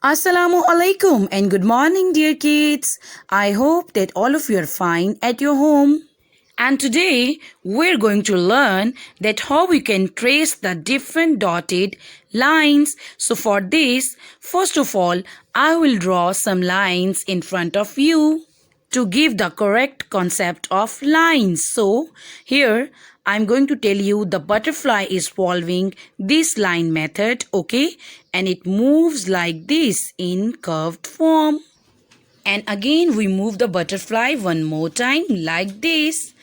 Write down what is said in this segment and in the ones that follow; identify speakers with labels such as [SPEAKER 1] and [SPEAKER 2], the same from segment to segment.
[SPEAKER 1] Assalamu alaikum and good morning, dear kids. I hope that all of you are fine at your home. And today we're going to learn that how we can trace the different dotted lines. So for this, first of all, I will draw some lines in front of you to give the correct concept of lines. So here I'm going to tell you the butterfly is following this line method, okay? And it moves like this in curved form. And again we move the butterfly one more time like this.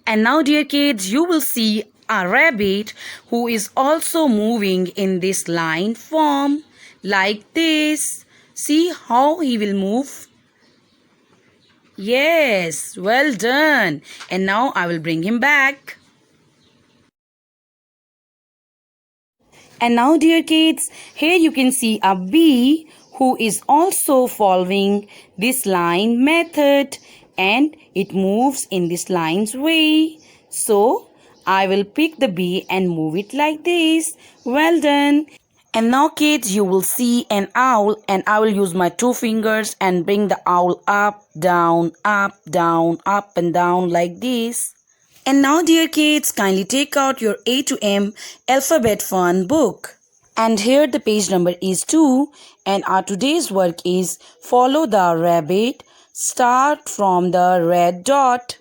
[SPEAKER 1] And now, dear kids, you will see a rabbit who is also moving in this line form like this. See how he will move? Yes, well done. And now I will bring him back. And now, dear kids, here you can see a bee who is also following this line method and it moves in this line's way. So, I will pick the bee and move it like this. Well done. And now kids, you will see an owl and I will use my two fingers and bring the owl up, down, up and down like this. And now dear kids, kindly take out your A to M alphabet fun book. And here the page number is 2 and our today's work is follow the rabbit, start from the red dot.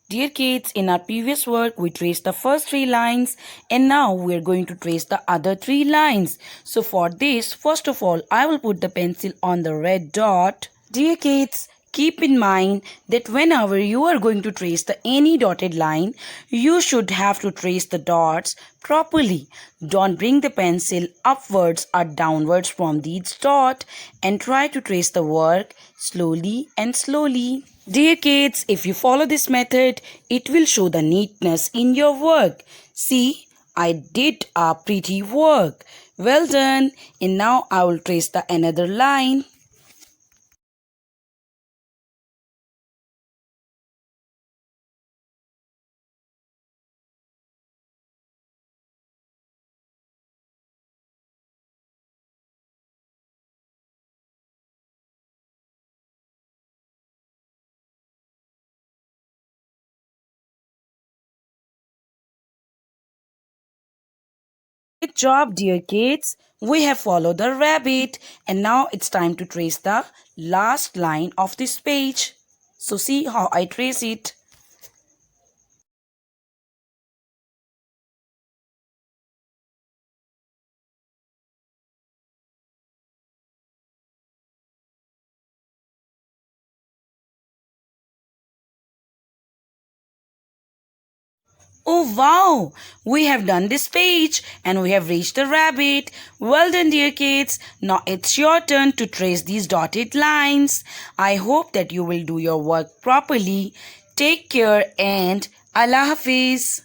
[SPEAKER 1] Dear kids, in our previous work, we traced the first 3 lines and now we are going to trace the other 3 lines. So for this, first of all, I will put the pencil on the red dot. Dear kids, keep in mind that whenever you are going to trace any dotted line, you should have to trace the dots properly. Don't bring the pencil upwards or downwards from these dots and try to trace the work slowly and slowly. Dear kids, if you follow this method, it will show the neatness in your work. See, I did a pretty work. Well done. And now I will trace the another line. Good job, dear kids. We have followed the rabbit and now it's time to trace the last line of this page. So see how I trace it. Oh wow, we have done this page and we have reached the rabbit. Well done dear kids. Now it's your turn to trace these dotted lines. I hope that you will do your work properly. Take care and Allah Hafiz.